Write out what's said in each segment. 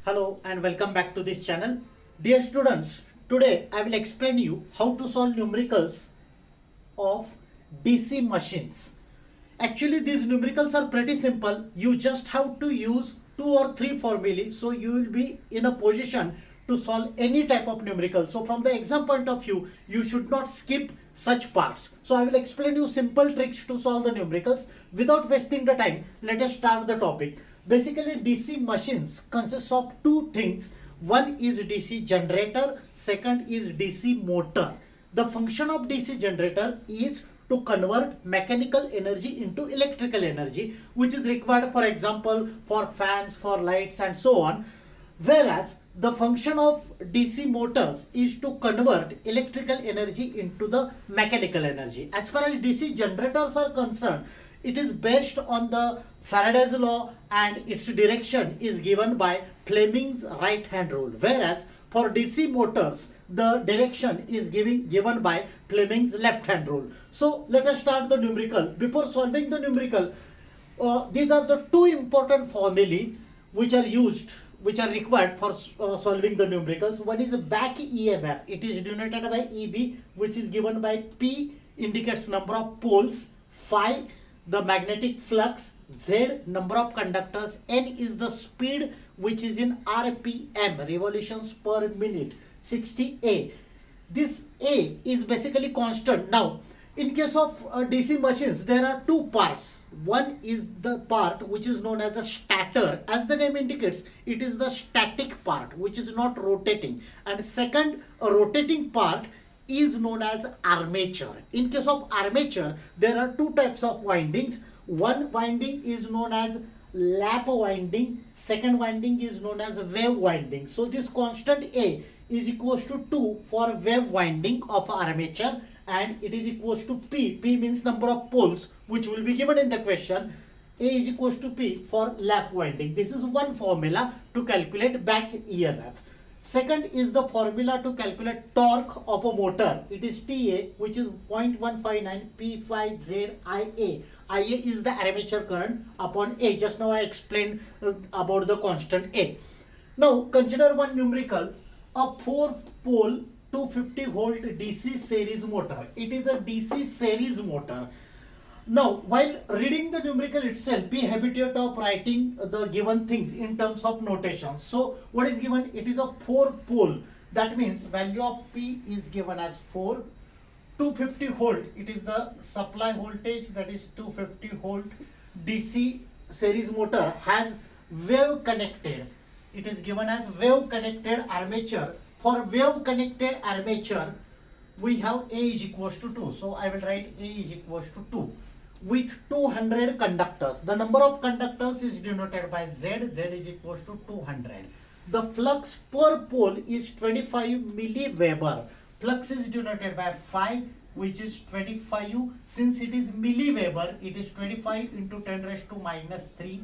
Hello and welcome back to this channel. Dear students, today I will explain you how to solve numericals of DC machines. Actually, these numericals are pretty simple. You just have to use 2 or 3 formulae, so you will be in a position to solve any type of numerical. So from the exam point of view, you should not skip such parts. So I will explain you simple tricks to solve the numericals. Without wasting the time, let us start the topic. Basically, DC machines consists of two things. One is DC generator, second is DC motor. The function of DC generator is to convert mechanical energy into electrical energy, which is required, for example, for fans, for lights and so on. Whereas the function of DC motors is to convert electrical energy into the mechanical energy. As far as DC generators are concerned, it is based on the Faraday's law and its direction is given by Fleming's right hand rule. Whereas for DC motors, the direction is given by Fleming's left hand rule. So let us start the numerical. Before solving the numerical, these are the two important formulae which are used, which are required for solving the numericals. One is back EMF. It is denoted by EB, which is given by P indicates number of poles, phi the magnetic flux, Z number of conductors, N is the speed which is in RPM, revolutions per minute, 60 A. This A is basically constant. Now in case of DC machines, there are two parts. One is the part which is known as a stator. As the name indicates, it is the static part which is not rotating. And second, a rotating part is known as armature. In case of armature, there are two types of windings. One winding is known as lap winding. Second winding is known as wave winding. So this constant A is equals to 2 for wave winding of armature, and it is equals to P. P means number of poles, which will be given in the question. A is equals to P for lap winding. This is one formula to calculate back EMF. Second is the formula to calculate torque of a motor. It is TA, which is 0.159 P phi Z IA. IA is the armature current upon A. Just now I explained about the constant A. Now consider one numerical, a 4-pole 250 volt DC series motor. It is a DC series motor. Now, while reading the numerical itself, be habituate of writing the given things in terms of notation. So, what is given? It is a 4-pole. That means value of P is given as 4. 250 volt. It is the supply voltage, that is 250 volt. DC series motor has wave connected. It is given as wave connected armature. For wave connected armature, we have A is equals to 2. So, I will write A is equals to 2. With 200 conductors. The number of conductors is denoted by Z. Z is equals to 200. The flux per pole is 25 milliweber. Flux is denoted by phi, which is 25. Since it is milliweber, it is 25 into 10 raised to minus 3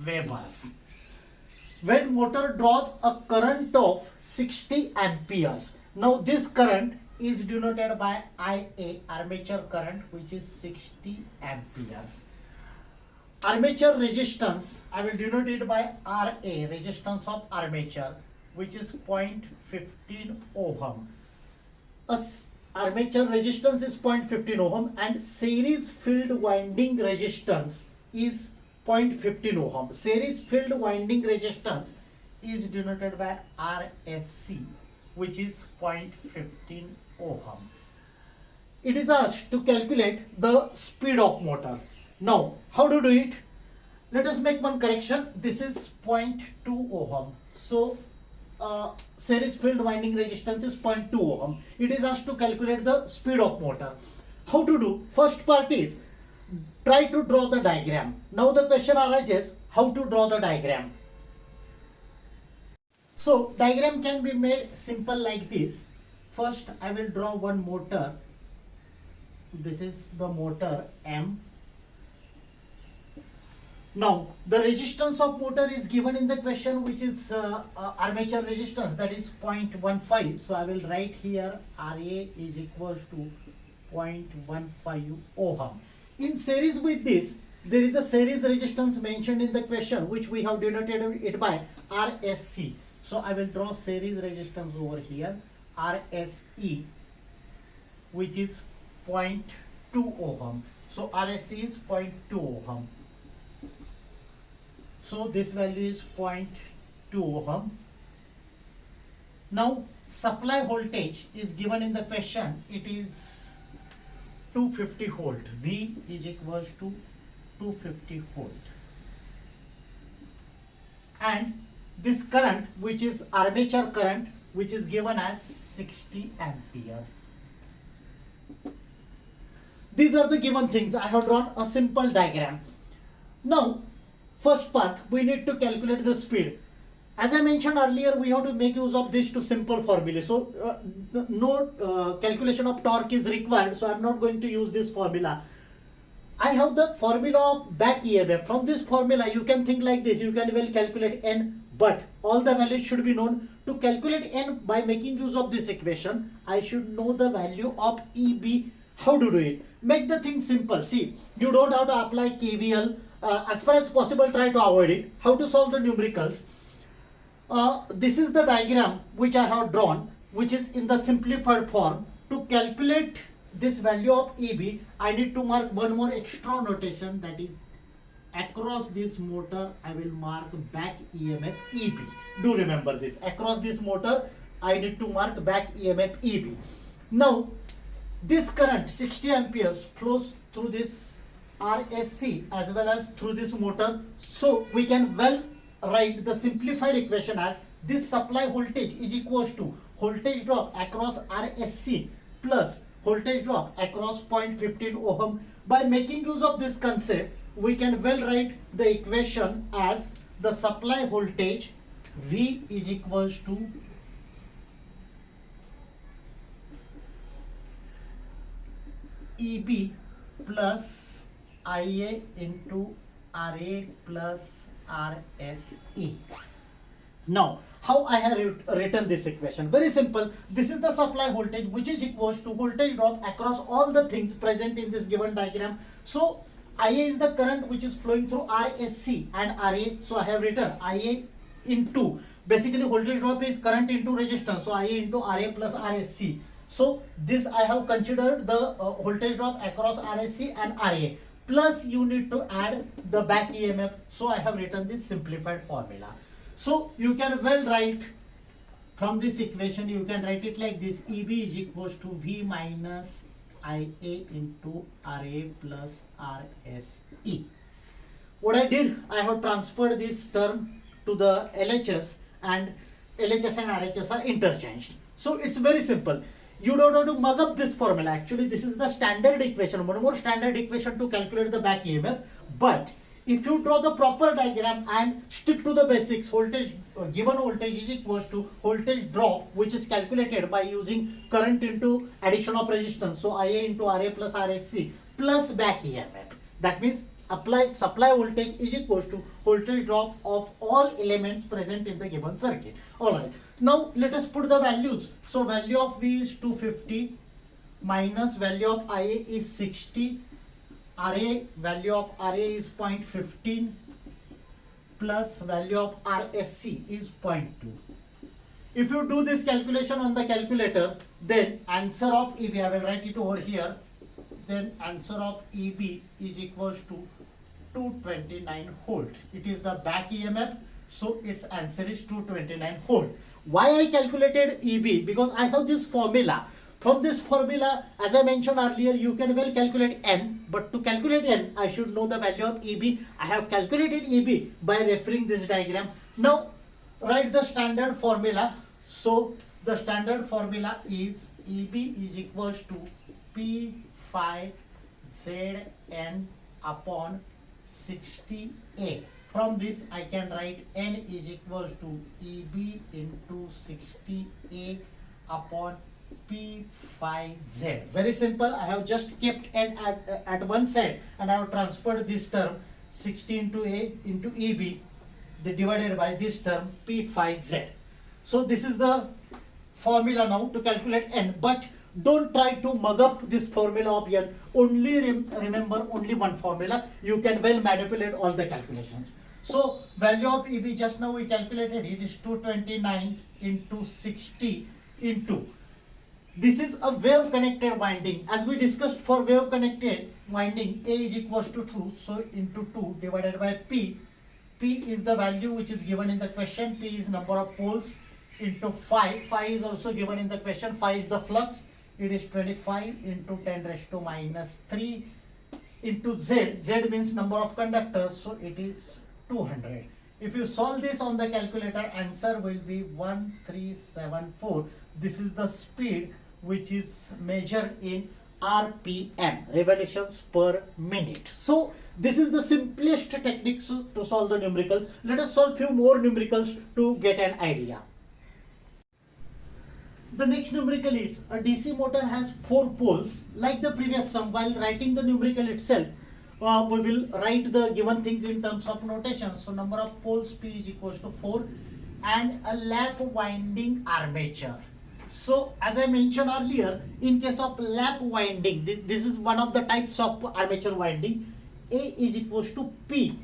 webers. When motor draws a current of 60 amperes. Now this current is denoted by IA, armature current, which is 60 amperes. Armature resistance, I will denote it by RA, resistance of armature, which is 0.15 ohm. Armature resistance is 0.15 ohm and series field winding resistance is 0.15 ohm. Series field winding resistance is denoted by RSC, which is 0.15 ohm. It is asked to calculate the speed of motor. Now, how to do it? Let us make one correction. This is 0.2 ohm. So, series field winding resistance is 0.2 ohm. It is asked to calculate the speed of motor. How to do? First part is try to draw the diagram. Now the question arises, how to draw the diagram? So diagram can be made simple like this. First I will draw one motor. This is the motor M. Now the resistance of motor is given in the question, which is armature resistance, that is 0.15. So I will write here RA is equals to 0.15 ohm. In series with this, there is a series resistance mentioned in the question, which we have denoted it by RSC. So I will draw series resistance over here, RSE, which is 0.2 ohm. So RSC is 0.2 ohm. So this value is 0.2 ohm. Now supply voltage is given in the question. It is 250 volt. V is equals to 250 volt. And this current, which is armature current, which is given as 60 amperes. These are the given things. I have drawn a simple diagram. Now, first part, we need to calculate the speed. As I mentioned earlier, we have to make use of this to simple formula. So, no calculation of torque is required. So, I am not going to use this formula. I have the formula of back EMF. From this formula, you can think like this. You can well calculate N, but all the values should be known. To calculate N by making use of this equation, I should know the value of EB. How to do it? Make the thing simple. See, you don't have to apply KVL. As far as possible, try to avoid it. How to solve the numericals? This is the diagram which I have drawn, which is in the simplified form. To calculate this value of EB, I need to mark one more extra notation, that is across this motor I will mark back EMF EB. Do remember this. Across this motor I need to mark back EMF EB. Now this current 60 amperes flows through this RSC as well as through this motor. So we can well write the simplified equation as this supply voltage is equals to voltage drop across RSC plus voltage drop across 0.15 ohm. By making use of this concept, we can well write the equation as the supply voltage V is equals to EB plus IA into RA plus RSE. Now, how I have written this equation? Very simple. This is the supply voltage, which is equals to voltage drop across all the things present in this given diagram. So IA is the current which is flowing through RSC and RA. So I have written IA into, basically voltage drop is current into resistance. So IA into RA plus RSC. So this I have considered the voltage drop across RSC and RA. Plus you need to add the back EMF. So I have written this simplified formula. So you can well write from this equation, you can write it like this: EB is equals to V minus IA into RA plus RSE. What I did, I have transferred this term to the LHS, and LHS and RHS are interchanged. So it's very simple. You don't have to mug up this formula. Actually, this is the standard equation, one more standard equation to calculate the back EMF. But if you draw the proper diagram and stick to the basics, voltage given voltage is equals to voltage drop, which is calculated by using current into addition of resistance. So IA into RA plus RSC plus back EMF. That means supply voltage is equals to voltage drop of all elements present in the given circuit. Alright. Now let us put the values. So value of V is 250 minus value of IA is 60. RA, value of RA is 0.15 plus value of RSC is 0.2. If you do this calculation on the calculator, then answer of EB, I will write it over here, then answer of EB is equals to 229 volt. It is the back EMF, so its answer is 229 volt. Why I calculated EB? Because I have this formula. From this formula, as I mentioned earlier, you can well calculate N, but to calculate N, I should know the value of EB. I have calculated EB by referring this diagram. Now, write the standard formula. So, the standard formula is EB is equals to P phi Zn upon 60A. From this, I can write N is equals to EB into 60A upon P phi Z. Very simple. I have just kept N at one side and I have transferred this term 60 into A into EB divided by this term P phi Z. So this is the formula now to calculate N. But Don't try to mug up this formula of N. Only remember only one formula. You can well manipulate all the calculations. So value of EB just now we calculated, it is 229 into 60 into. This is a wave connected winding. As we discussed, for wave connected winding, A is equals to 2. So into 2 divided by P. P is the value which is given in the question. P is number of poles into phi. Phi is also given in the question. Phi is the flux. It is 25 into 10 raised to minus 3 into Z. Z means number of conductors. So it is 200. If you solve this on the calculator, answer will be 1374. This is the speed which is measured in RPM, revolutions per minute. So this is the simplest technique to solve the numerical. Let us solve few more numericals to get an idea. The next numerical is a DC motor has 4 poles. Like the previous sum, while writing the numerical itself, we will write the given things in terms of notation. So number of poles P is equals to 4 and a lap winding armature. So as I mentioned earlier, in case of lap winding, this is one of the types of armature winding. A is equals to P.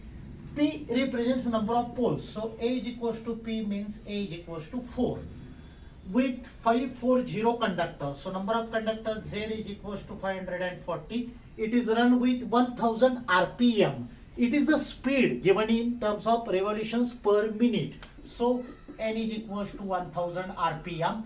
P represents number of poles. So A is equals to P means A is equals to 4. With 540 conductors. So number of conductors Z is equals to 540. It is run with 1000 RPM. It is the speed given in terms of revolutions per minute. So N is equals to 1000 RPM.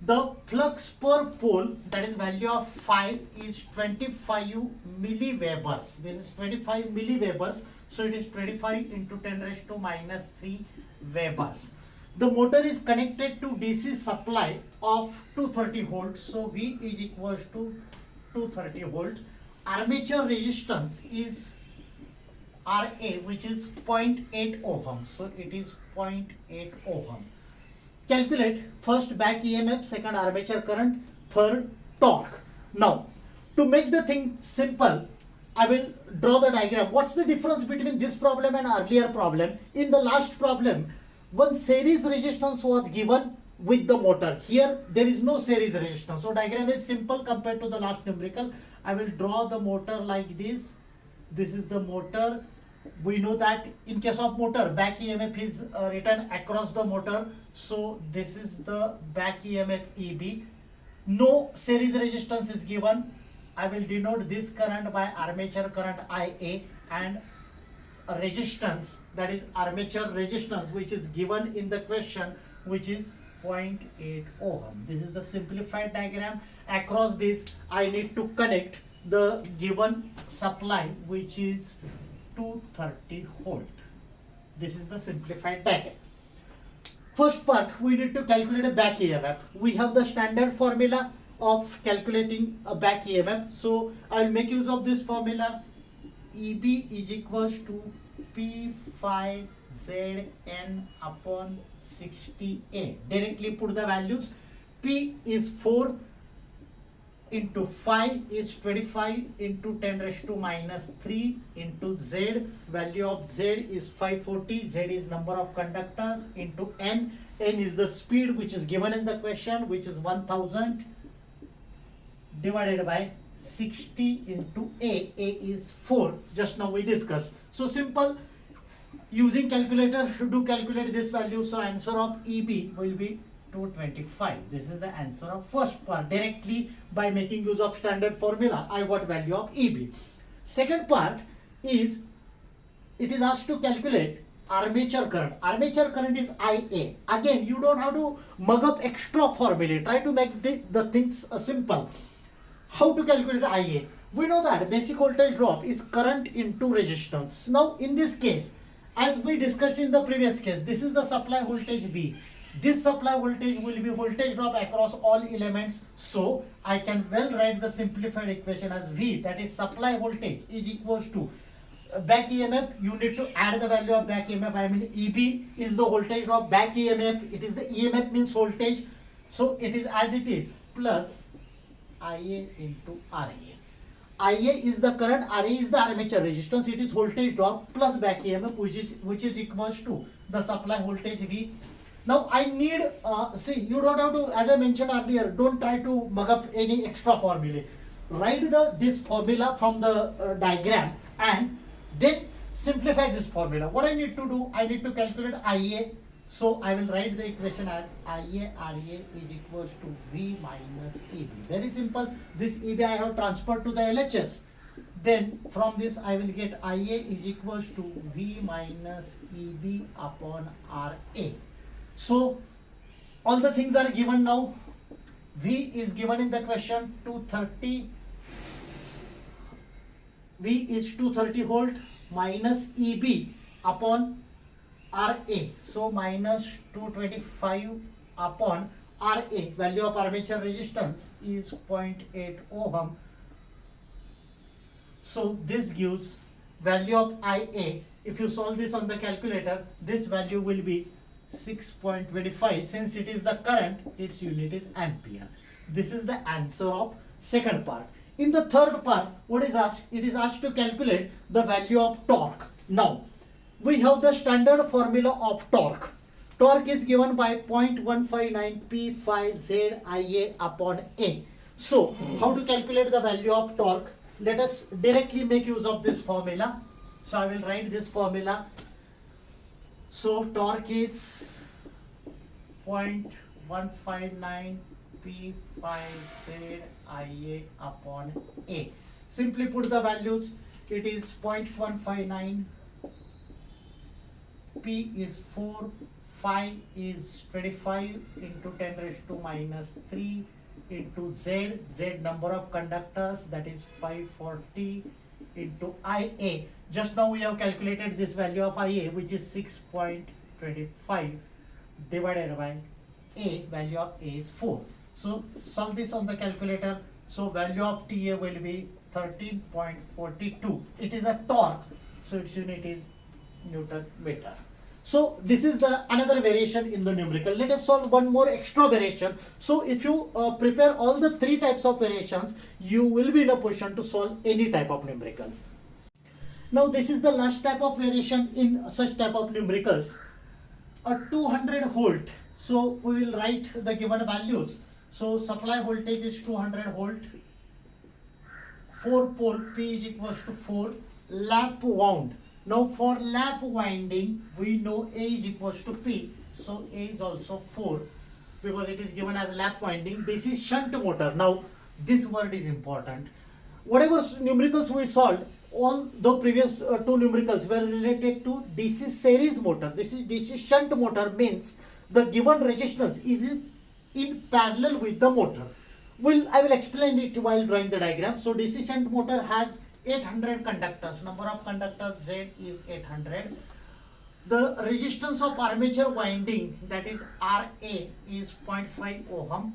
The flux per pole, that is value of phi, is 25 milliwebers. This is 25 milliwebers. So it is 25 into 10 raised to minus 3 webers. The motor is connected to DC supply of 230 volts. So V is equals to 230 volt. Armature resistance is RA, which is 0.8 ohm. So it is 0.8 ohm. Calculate first back EMF, second armature current, third torque. Now, to make the thing simple, I will draw the diagram. What's the difference between this problem and earlier problem? In the last problem, one series resistance was given with the motor. Here there is no series resistance. So diagram is simple compared to the last numerical. I will draw the motor like this. This is the motor. We know that in case of motor, back EMF is written across the motor. So this is the back EMF EB. No series resistance is given. I will denote this current by armature current IA and a resistance, that is armature resistance, which is given in the question, which is 0.8 ohm. This is the simplified diagram. Across this, I need to connect the given supply, which is 230 volt. This is the simplified diagram. First part, we need to calculate a back EMF. We have the standard formula of calculating a back EMF. So I will make use of this formula. EB is equals to P phi Zn upon 60A. Directly put the values. P is 4 into phi is 25 into 10 raised to minus 3 into Z. Value of Z is 540. Z is number of conductors into N. N is the speed which is given in the question, which is 1000 divided by 60 into A. A is 4. Just now we discussed. So simple. Using calculator, do calculate this value. So answer of EB will be 225. This is the answer of first part. Directly by making use of standard formula, I got value of EB. Second part is, it is asked to calculate armature current. Armature current is IA. Again, you don't have to mug up extra formula. Try to make the things simple. How to calculate IA? We know that basic voltage drop is current into resistance. Now in this case, as we discussed in the previous case, this is the supply voltage V. This supply voltage will be voltage drop across all elements. So I can well write the simplified equation as V, that is supply voltage, is equals to back EMF. You need to add the value of back EMF. I mean EB is the voltage drop, back EMF, it is the EMF means voltage. So it is as it is, plus IA into RA. IA is the current, RA is the armature resistance, it is voltage drop plus back EMF, which is equals to the supply voltage V. Now I need, see, you don't have to, as I mentioned earlier, don't try to mug up any extra formulae. Write this formula from the diagram and then simplify this formula. What I need to do, I need to calculate IA. So I will write the equation as IA RA is equals to V minus EB. Very simple. This EB I have transferred to the LHS. Then from this I will get IA is equals to V minus EB upon RA. So all the things are given now. V is given in the question 230. V is 230 volt minus EB upon RA. So minus 225 upon RA. Value of armature resistance is 0.8 ohm. So this gives value of IA. If you solve this on the calculator, this value will be 6.25. Since it is the current, its unit is ampere. This is the answer of second part. In the third part, what is asked? It is asked to calculate the value of torque. Now, we have the standard formula of torque. Torque is given by 0.159 P phi Z Ia upon A. So, how to calculate the value of torque? Let us directly make use of this formula. So, I will write this formula. So, torque is 0.159 P phi Z Ia upon A. Simply put the values. It is 0.159. P is 4, phi is 25 into 10 raised to minus 3 into Z, Z number of conductors, that is 540 into IA. Just now we have calculated this value of IA, which is 6.25 divided by A, value of A is 4. So solve this on the calculator. So value of TA will be 13.42. It is a torque, so its unit is Newton meter. So this is the another variation in the numerical. Let us solve one more extra variation. So if you prepare all the three types of variations, you will be in a position to solve any type of numerical. Now this is the last type of variation in such type of numericals. A 200 volt. So we will write the given values. So supply voltage is 200 volt. 4 pole P is equals to 4. Lap wound. Now for lap winding, we know A is equals to P. So A is also 4 because it is given as lap winding. This is shunt motor. Now this word is important. Whatever numericals we solved, all the previous two numericals were related to DC series motor. This is DC shunt motor, means the given resistance is in parallel with the motor. I will explain it while drawing the diagram. So DC shunt motor has 800 conductors. Number of conductors Z is 800. The resistance of armature winding, that is RA, is 0.5 ohm.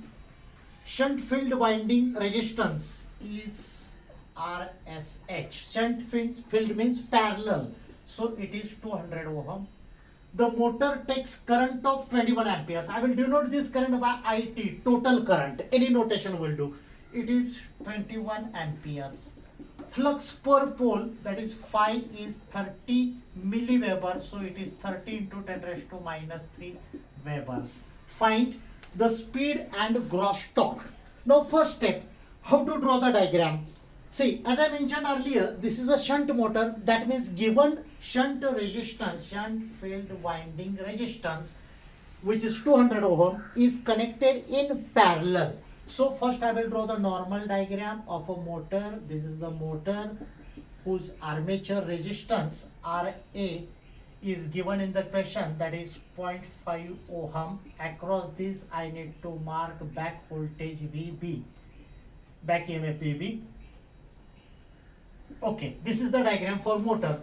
Shunt field winding resistance is RSH. Shunt field means parallel, so it is 200 ohm. The motor takes current of 21 amperes. I will denote this current by IT, total current. Any notation will do. It is 21 amperes. Flux per pole, that is phi, is 30 milliweber, so it is 30 into 10 raised to minus 3 webers. Find the speed and gross torque. Now first step, how to draw the diagram. See, as I mentioned earlier, this is a shunt motor. That means given shunt resistance, shunt field winding resistance, which is 200 ohm, is connected in parallel. So first I will draw the normal diagram of a motor. This is the motor whose armature resistance RA is given in the question, that is 0.5 ohm. Across this I need to mark back voltage VB, back EMF VB. Okay, this is the diagram for motor.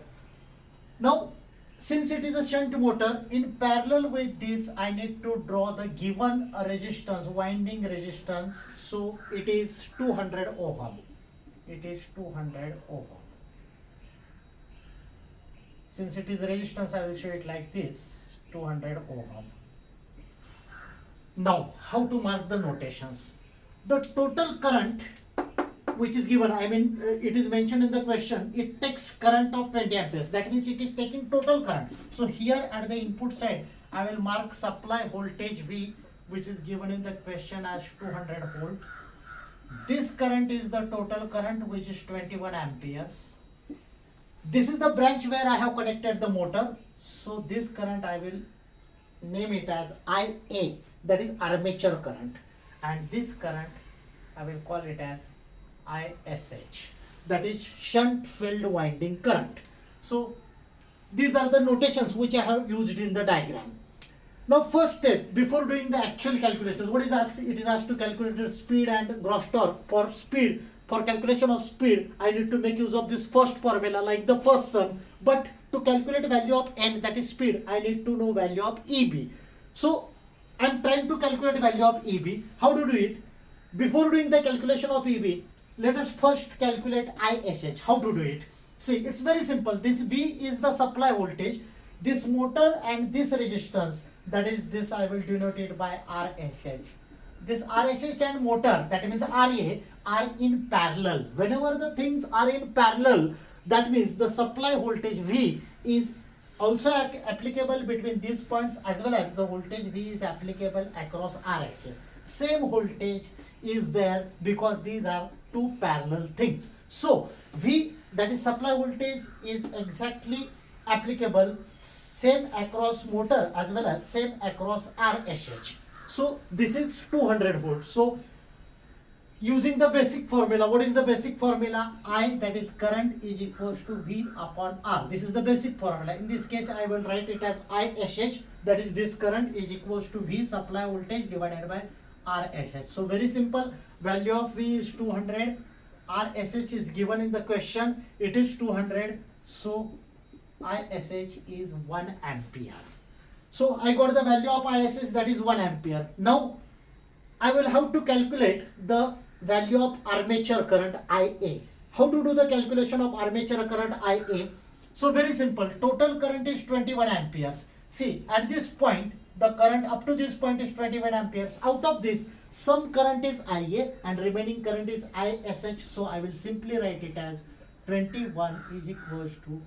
Now, since it is a shunt motor, in parallel with this, I need to draw the given resistance, winding resistance. So it is 200 ohm. It is 200 ohm. Since it is resistance, I will show it like this, 200 ohm. Now, how to mark the notations? The total current which is given, it is mentioned in the question, it takes current of 20 amperes. That means it is taking total current. So here at the input side, I will mark supply voltage V, which is given in the question as 200 volt. This current is the total current, which is 21 amperes. This is the branch where I have connected the motor. So this current I will name it as IA, that is armature current. And this current I will call it as ISH, that is shunt field winding current. So these are the notations which I have used in the diagram. Now first step, before doing the actual calculations, what is asked? It is asked to calculate the speed and gross torque. For speed, for calculation of speed, I need to make use of this first formula like the first sum. But to calculate value of N, that is speed, I need to know value of EB. So I am trying to calculate value of EB. How to do it? Before doing the calculation of EB, let us first calculate ISH. How to do it? See, it's very simple. This V is the supply voltage. This motor and this resistance, that is this I will denote it by RSH. This RSH and motor, that means RA, are in parallel. Whenever the things are in parallel, that means the supply voltage V is also applicable between these points, as well as the voltage V is applicable across R axis. Same voltage is there because these are two parallel things. So V, that is supply voltage, is exactly applicable same across motor as well as same across RSH. So this is 200 volts. So using the basic formula, what is the basic formula? I, that is current, is equals to V upon R. This is the basic formula. In this case, I will write it as ISH, that is this current, is equals to V supply voltage divided by RSH. So very simple. Value of V is 200. RSH is given in the question. It is 200. So ISH is 1 ampere. So I got the value of ISH, that is 1 ampere. Now I will have to calculate the value of armature current IA. How to do the calculation of armature current IA? So very simple. Total current is 21 amperes. See, at this point, the current up to this point is 21 amperes. Out of this, some current is IA and remaining current is ISH. So I will simply write it as 21 is equals to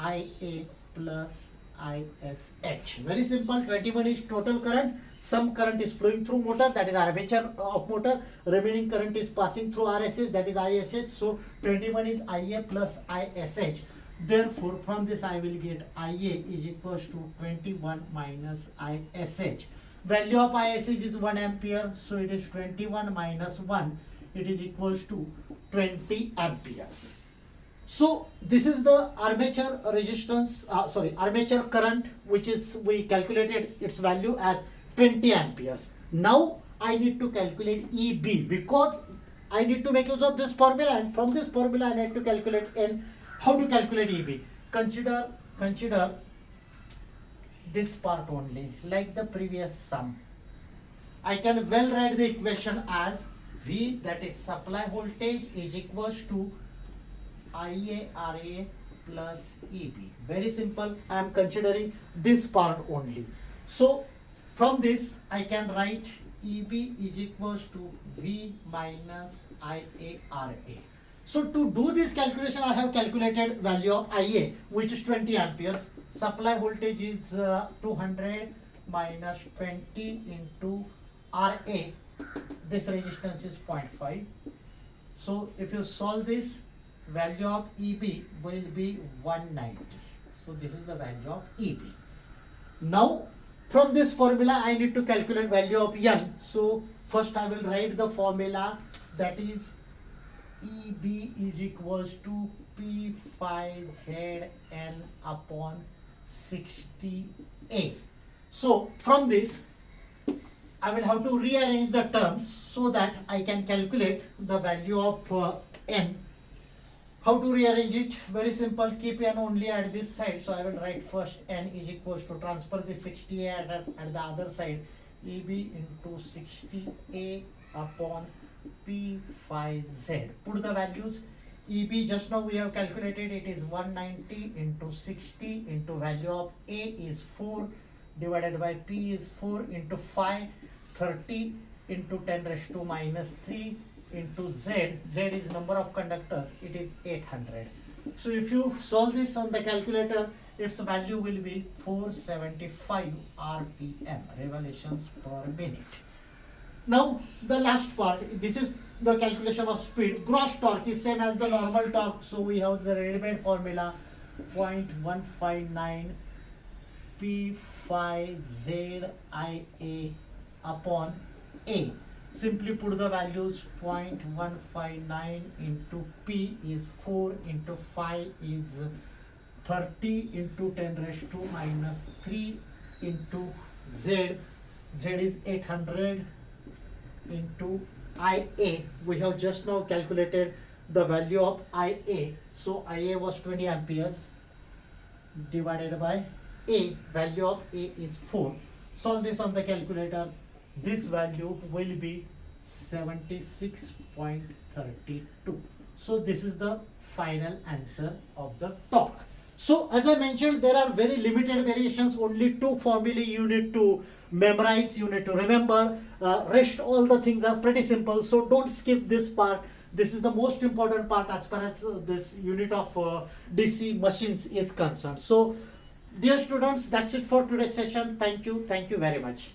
IA plus ISH. Very simple. 21 is total current. Some current is flowing through motor, that is armature of motor. Remaining current is passing through RSH, that is ISH. So 21 is IA plus ISH. Therefore, from this I will get IA is equals to 21 minus ISH. Value of ISH is 1 ampere. So it is 21 minus 1. It is equals to 20 amperes. So this is the armature resistance, armature current, which is we calculated its value as 20 amperes. Now I need to calculate EB because I need to make use of this formula, and from this formula I need to calculate N. How to calculate EB? Consider this part only, like the previous sum. I can well write the equation as V, that is supply voltage, is equals to IARA plus EB. Very simple. I am considering this part only. So from this I can write EB is equals to V minus IARA. So to do this calculation, I have calculated value of IA, which is 20 amperes. Supply voltage is 200 minus 20 into RA. This resistance is 0.5. So if you solve this, value of EB will be 190. So this is the value of EB. Now from this formula I need to calculate value of N. So first I will write the formula, that is EB is equals to P phi ZN upon 60A. So from this I will have to rearrange the terms so that I can calculate the value of N. How to rearrange it? Very simple. Keep N only at this side. So I will write first N is equals to transfer this 60A at the other side. EB into 60A upon P phi Z. Put the values. EB just now we have calculated, it is 190 into 60 into value of A is 4 divided by P is 4 into phi 30 into 10 raised to minus 3 into Z. Z is number of conductors. It is 800. So if you solve this on the calculator, its value will be 475 rpm, revolutions per minute. Now the last part, this is the calculation of speed. Gross torque is same as the normal torque, so we have the ready-made formula 0.159 p phi zia upon a. Simply put the values, 0.159 into p is 4 into phi is 30 into 10 raised to minus 3 into z is 800 into IA. We have just now calculated the value of IA. So IA was 20 amperes divided by A. Value of A is 4. Solve this on the calculator. This value will be 76.32. So this is the final answer of the torque. So as I mentioned, there are very limited variations, only 2 formulae you need to memorize, you need to remember. Rest all the things are pretty simple, so don't skip this part. This is the most important part as far as this unit of DC machines is concerned. So dear students, that's it for today's session. Thank you very much.